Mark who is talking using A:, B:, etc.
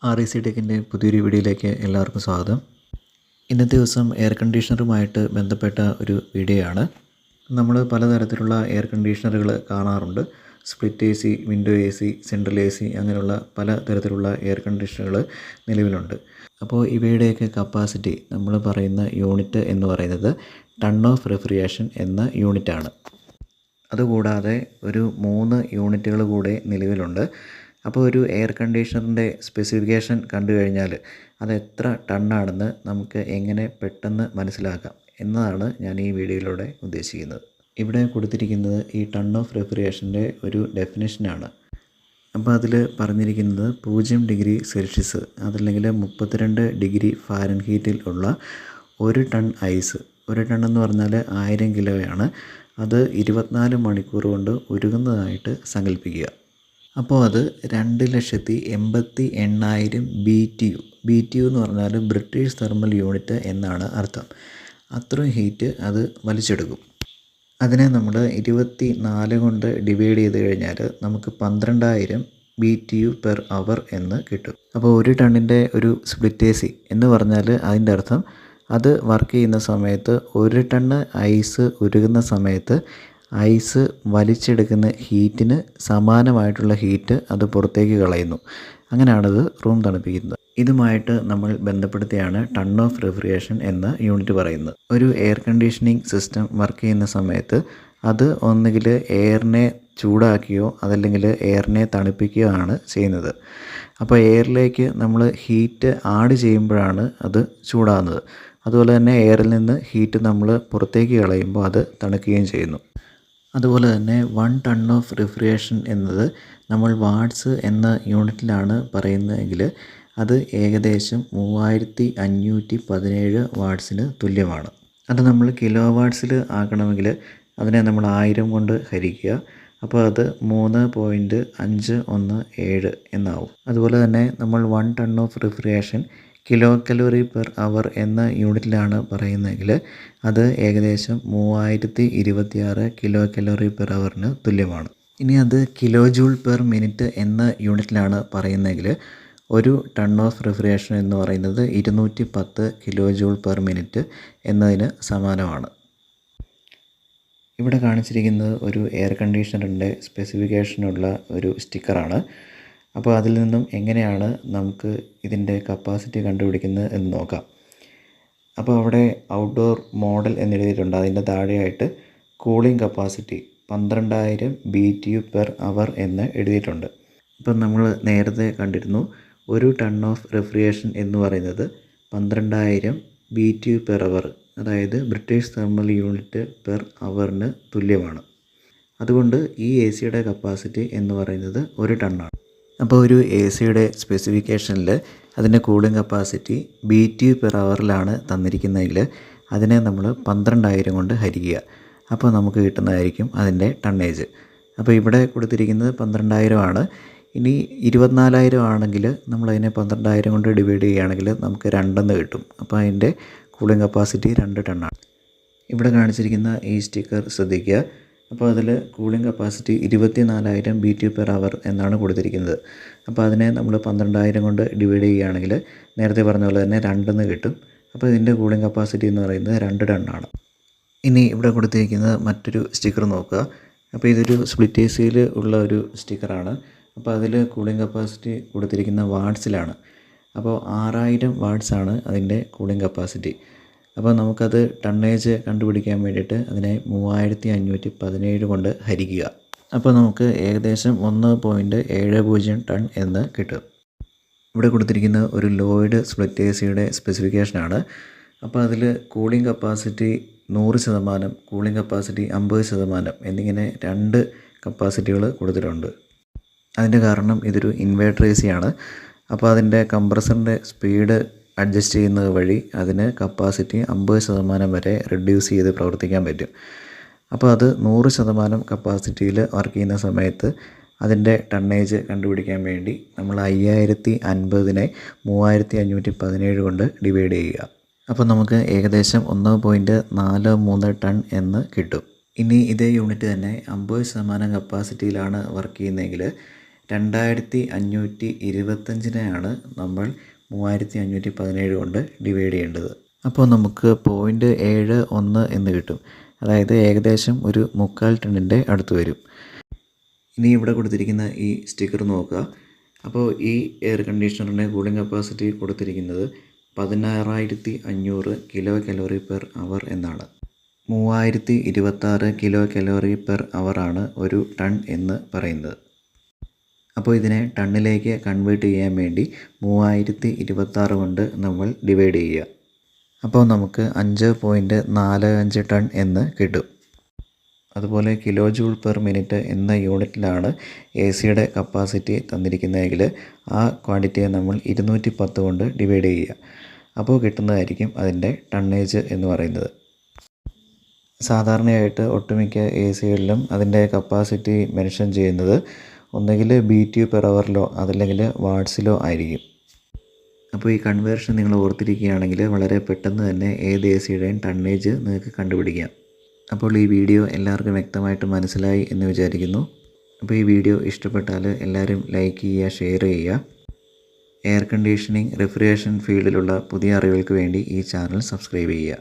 A: REC ടെക്കിൻ്റെ പുതിയൊരു വീഡിയോയിലേക്ക് എല്ലാവർക്കും സ്വാഗതം. ഇന്നത്തെ ദിവസം എയർ കണ്ടീഷണറുമായിട്ട് ബന്ധപ്പെട്ട ഒരു വീഡിയോ ആണ്. നമ്മൾ പലതരത്തിലുള്ള എയർ കണ്ടീഷണറുകൾ കാണാറുണ്ട്. Split AC, window AC, central AC അങ്ങനെയുള്ള പല തരത്തിലുള്ള എയർ കണ്ടീഷണറുകൾ നിലവിലുണ്ട്. അപ്പോൾ ഇവയുടെയൊക്കെ കപ്പാസിറ്റി നമ്മൾ പറയുന്ന യൂണിറ്റ് എന്ന് പറയുന്നത് ടൺ ഓഫ് റെഫ്രിജറേഷൻ എന്ന യൂണിറ്റാണ്. അതുകൂടാതെ ഒരു 3 യൂണിറ്റുകൾ കൂടെ നിലവിലുണ്ട്. അപ്പോൾ ഒരു എയർ കണ്ടീഷണറിൻ്റെ സ്പെസിഫിക്കേഷൻ കണ്ടു കഴിഞ്ഞാൽ അത് എത്ര ടണ്ണാണെന്ന് നമുക്ക് എങ്ങനെ പെട്ടെന്ന് മനസ്സിലാക്കാം എന്നതാണ് ഞാൻ ഈ വീഡിയോയിലൂടെ ഉദ്ദേശിക്കുന്നത്. ഇവിടെ കൊടുത്തിരിക്കുന്നത് ഈ ടൺ ഓഫ് റെഫ്രിജറേഷൻ്റെ ഒരു ഡെഫിനിഷനാണ്. അപ്പോൾ അതിൽ പറഞ്ഞിരിക്കുന്നത് 0 ഡിഗ്രി സെൽഷ്യസ് അതല്ലെങ്കിൽ 32 ഡിഗ്രി ഫാരൻഹീറ്റിൽ ഉള്ള 1 ടൺ ഐസ്. 1 ടൺ എന്ന് പറഞ്ഞാൽ 1000 കിലോയാണ്. അത് 24 മണിക്കൂർ കൊണ്ട് ഉരുകുന്നതായിട്ട് സങ്കല്പിക്കുക. അപ്പോൾ അത് 2,80,800 BTU. BTU എന്ന് പറഞ്ഞാൽ ബ്രിട്ടീഷ് തെർമൽ യൂണിറ്റ് എന്നാണ് അർത്ഥം. അത്രയും ഹീറ്റ് അത് വലിച്ചെടുക്കും. അതിനെ നമ്മൾ 24 കൊണ്ട് ഡിവൈഡ് ചെയ്ത് കഴിഞ്ഞാൽ നമുക്ക് 12,000 BTU പെർ അവർ എന്ന് കിട്ടും. അപ്പോൾ 1 ടണ്ണിൻ്റെ ഒരു സ്പ്ലിറ്റ് AC എന്ന് പറഞ്ഞാൽ അതിൻ്റെ അർത്ഥം അത് വർക്ക് ചെയ്യുന്ന സമയത്ത് 1 ടണ്ണ് ഐസ് ഉരുകുന്ന സമയത്ത് ഐസ് വലിച്ചെടുക്കുന്ന ഹീറ്റിന് സമാനമായിട്ടുള്ള ഹീറ്റ് അത് പുറത്തേക്ക് കളയുന്നു. അങ്ങനെയാണത് റൂം തണുപ്പിക്കുന്നത്. ഇതുമായിട്ട് നമ്മൾ ബന്ധപ്പെടുത്തിയാണ് ടൺ ഓഫ് റെഫ്രിജറേഷൻ എന്ന യൂണിറ്റ് പറയുന്നത്. ഒരു എയർ കണ്ടീഷനിങ് സിസ്റ്റം വർക്ക് ചെയ്യുന്ന സമയത്ത് അത് ഒന്നുകിൽ എയറിനെ ചൂടാക്കുകയോ അതല്ലെങ്കിൽ എയറിനെ തണുപ്പിക്കുകയോ ആണ് ചെയ്യുന്നത്. അപ്പോൾ എയറിലേക്ക് നമ്മൾ ഹീറ്റ് ആഡ് ചെയ്യുമ്പോഴാണ് അത് ചൂടാകുന്നത്. അതുപോലെ തന്നെ എയറിൽ നിന്ന് ഹീറ്റ് നമ്മൾ പുറത്തേക്ക് കളയുമ്പോൾ അത് തണുക്കുകയും ചെയ്യുന്നു. അതുപോലെ തന്നെ 1 ടൺ ഓഫ് റെഫ്രിജറേഷൻ എന്നത് നമ്മൾ വാട്ട്സ് എന്ന യൂണിറ്റിലാണ് പറയുന്നതെങ്കിൽ അത് ഏകദേശം 3517 വാട്ട്സിന് തുല്യമാണ്. അത് നമ്മൾ കിലോ വാട്ട്സിൽ ആക്കണമെങ്കിൽ അതിനെ നമ്മൾ 1000 കൊണ്ട് ഹരിക്കുക. അപ്പോൾ അത് 3.517 എന്നാവും. അതുപോലെ തന്നെ നമ്മൾ 1 ton of refrigeration kilo calorie per hour എന്ന യൂണിറ്റിലാണ് പറയുന്നതെങ്കിൽ അത് ഏകദേശം 3026 കിലോ കലോറി പെർ അവറിന് തുല്യമാണ്. ഇനി അത് കിലോ ജൂൾ പെർ മിനിറ്റ് എന്ന യൂണിറ്റിലാണ് പറയുന്നതെങ്കിൽ 1 ടൺ ഓഫ് റെഫ്രിജറേഷൻ എന്ന് പറയുന്നത് 210 കിലോ ജൂൾ പെർ മിനിറ്റ് എന്നതിന് സമാനമാണ്. ഇവിടെ കാണിച്ചിരിക്കുന്നത് ഒരു എയർ കണ്ടീഷണറിൻ്റെ സ്പെസിഫിക്കേഷനുള്ള ഒരു സ്റ്റിക്കറാണ്. അപ്പോൾ അതിൽ നിന്നും എങ്ങനെയാണ് നമുക്ക് ഇതിൻ്റെ കപ്പാസിറ്റി കണ്ടുപിടിക്കുന്നത് എന്ന് നോക്കാം. അപ്പോൾ അവിടെ ഔട്ട്ഡോർ മോഡൽ എന്നെഴുതിയിട്ടുണ്ട്. അതിൻ്റെ താഴെയായിട്ട് cooling capacity 12,000 BTU per hour എന്ന് എഴുതിയിട്ടുണ്ട്. ഇപ്പം നമ്മൾ നേരത്തെ കണ്ടിരുന്നു 1 ടൺ ഓഫ് റെഫ്രിജറേഷൻ എന്ന് പറയുന്നത് 12,000 BTU പെർ അവർ, അതായത് ബ്രിട്ടീഷ് തെർമൽ യൂണിറ്റ് പെർ അവറിന് തുല്യമാണ്. അതുകൊണ്ട് ഈ AC-യുടെ കപ്പാസിറ്റി എന്ന് പറയുന്നത് 1 ടണ്ണാണ്. അപ്പോൾ ഒരു AC-യുടെ സ്പെസിഫിക്കേഷനിൽ അതിൻ്റെ കൂളിംഗ് കപ്പാസിറ്റി BTU പെർ അവറിലാണ് തന്നിരിക്കുന്നതെങ്കിൽ അതിനെ നമ്മൾ 12,000 കൊണ്ട് ഹരിക്കുക. അപ്പോൾ നമുക്ക് കിട്ടുന്നതായിരിക്കും അതിൻ്റെ ടണ്ണേജ്. അപ്പോൾ ഇവിടെ കൊടുത്തിരിക്കുന്നത് 12,000 ആണ്. ഇനി 24,000 ആണെങ്കിൽ നമ്മളതിനെ 12,000 കൊണ്ട് ഡിവൈഡ് ചെയ്യുകയാണെങ്കിൽ നമുക്ക് 2 കിട്ടും. അപ്പോൾ അതിൻ്റെ കൂളിംഗ് കപ്പാസിറ്റി 2 ടണ്ണാണ്. ഇവിടെ കാണിച്ചിരിക്കുന്ന ഈ സ്റ്റിക്കർ ശ്രദ്ധിക്കുക. അപ്പോൾ അതിൽ cooling capacity 24,000 BTU per hour എന്നാണ് കൊടുത്തിരിക്കുന്നത്. അപ്പോൾ അതിനെ നമ്മൾ 12,000 കൊണ്ട് ഡിവൈഡ് ചെയ്യുകയാണെങ്കിൽ നേരത്തെ പറഞ്ഞ പോലെ തന്നെ 2 കിട്ടും. അപ്പോൾ ഇതിൻ്റെ കൂളിംഗ് കപ്പാസിറ്റി എന്ന് പറയുന്നത് 2 ടണ്ണാണ്. ഇനി ഇവിടെ കൊടുത്തിരിക്കുന്നത് മറ്റൊരു സ്റ്റിക്കർ നോക്കുക. അപ്പോൾ ഇതൊരു സ്പ്ലിറ്റ് ACയിൽ ഉള്ള ഒരു സ്റ്റിക്കറാണ്. അപ്പോൾ അതിൽ കൂളിംഗ് കപ്പാസിറ്റി കൊടുത്തിരിക്കുന്ന വാട്ട്സിലാണ്. അപ്പോൾ 6000 വാട്ട്സ് ആണ് അതിൻ്റെ കൂളിംഗ് കപ്പാസിറ്റി. അപ്പോൾ നമുക്കത് ടണ്ണേജ് കണ്ടുപിടിക്കാൻ വേണ്ടിയിട്ട് അതിനെ 3517 കൊണ്ട് ഹരിക്കുക. അപ്പോൾ നമുക്ക് ഏകദേശം 1.70 ടൺ എന്ന് കിട്ടും. ഇവിടെ കൊടുത്തിരിക്കുന്ന ഒരു ലോയിഡ് സ്പ്ലിറ്റ് ACയുടെ സ്പെസിഫിക്കേഷനാണ്. അപ്പോൾ അതിൽ കൂളിംഗ് കപ്പാസിറ്റി 100%, കൂളിംഗ് കപ്പാസിറ്റി 50% എന്നിങ്ങനെ 2 കപ്പാസിറ്റികൾ കൊടുത്തിട്ടുണ്ട്. അതിൻ്റെ കാരണം ഇതൊരു ഇൻവേർട്ടർ AC ആണ്. അപ്പോൾ അതിൻ്റെ കംപ്രസറിൻ്റെ സ്പീഡ് അഡ്ജസ്റ്റ് ചെയ്യുന്നത് വഴി അതിന് കപ്പാസിറ്റി 50% വരെ റെഡ്യൂസ് ചെയ്ത് പ്രവർത്തിക്കാൻ പറ്റും. അപ്പോൾ അത് 100% കപ്പാസിറ്റിയിൽ വർക്ക് ചെയ്യുന്ന സമയത്ത് അതിൻ്റെ ടണ്ണേജ് കണ്ടുപിടിക്കാൻ വേണ്ടി നമ്മൾ 5050നെ 3517 കൊണ്ട് ഡിവൈഡ് ചെയ്യുക. അപ്പോൾ നമുക്ക് ഏകദേശം 1.43 ടൺ എന്ന് കിട്ടും. ഇനി ഇതേ യൂണിറ്റ് തന്നെ 50% കപ്പാസിറ്റിയിലാണ് വർക്ക് ചെയ്യുന്നതെങ്കിൽ 2525-നെയാണ് നമ്മൾ 3517 കൊണ്ട് ഡിവൈഡ് ചെയ്യേണ്ടത്. അപ്പോൾ നമുക്ക് 0.71 എന്ന് കിട്ടും. അതായത് ഏകദേശം ഒരു 3/4 ടണ്ണിൻ്റെ അടുത്ത് വരും. ഇനി ഇവിടെ കൊടുത്തിരിക്കുന്ന ഈ സ്റ്റിക്കർ നോക്കുക. അപ്പോൾ ഈ എയർ കണ്ടീഷണറിൻ്റെ കൂളിംഗ് കപ്പാസിറ്റി കൊടുത്തിരിക്കുന്നത് 16,500 കിലോ കലോറി പെർ അവർ എന്നാണ്. 3026 കിലോ കലോറി പെർ അവറാണ് ഒരു ടൺ എന്ന് പറയുന്നത്. അപ്പോൾ ഇതിനെ ടണ്ണിലേക്ക് കൺവേർട്ട് ചെയ്യാൻ വേണ്ടി 3026 കൊണ്ട് നമ്മൾ ഡിവൈഡ് ചെയ്യുക. അപ്പോൾ നമുക്ക് 5.45 ടൺ എന്ന് കിട്ടും. അതുപോലെ കിലോ ജൂൾ പെർ മിനിറ്റ് എന്ന യൂണിറ്റിലാണ് എ സിയുടെ കപ്പാസിറ്റി തന്നിരിക്കുന്നതെങ്കിൽ ആ ക്വാണ്ടിറ്റിയെ നമ്മൾ 210 കൊണ്ട് ഡിവൈഡ് ചെയ്യുക. അപ്പോൾ കിട്ടുന്നതായിരിക്കും അതിൻ്റെ ടണ്ണേജ് എന്ന് പറയുന്നത്. സാധാരണയായിട്ട് ഒട്ടുമിക്ക എ സികളിലും അതിൻ്റെ കപ്പാസിറ്റി മെൻഷൻ ചെയ്യുന്നത് ഒന്നുകിൽ BTU പെർ അവറിലോ അതല്ലെങ്കിൽ വാട്ട്സിലോ ആയിരിക്കും. അപ്പോൾ ഈ കൺവേർഷൻ നിങ്ങൾ ഓർത്തിരിക്കുകയാണെങ്കിൽ വളരെ പെട്ടെന്ന് തന്നെ ഏത് എ സിയുടെയും ടണ്ണേജ് നിങ്ങൾക്ക് കണ്ടുപിടിക്കാം. അപ്പോൾ ഈ വീഡിയോ എല്ലാവർക്കും വ്യക്തമായിട്ട് മനസ്സിലായി എന്ന് വിചാരിക്കുന്നു. അപ്പോൾ ഈ വീഡിയോ ഇഷ്ടപ്പെട്ടാൽ എല്ലാവരും ലൈക്ക് ചെയ്യുക, ഷെയർ ചെയ്യുക. എയർ കണ്ടീഷനിങ്, റെഫ്രിജറേഷൻ ഫീൽഡിലുള്ള പുതിയ അറിവുകൾക്ക് വേണ്ടി ഈ ചാനൽ സബ്സ്ക്രൈബ് ചെയ്യുക.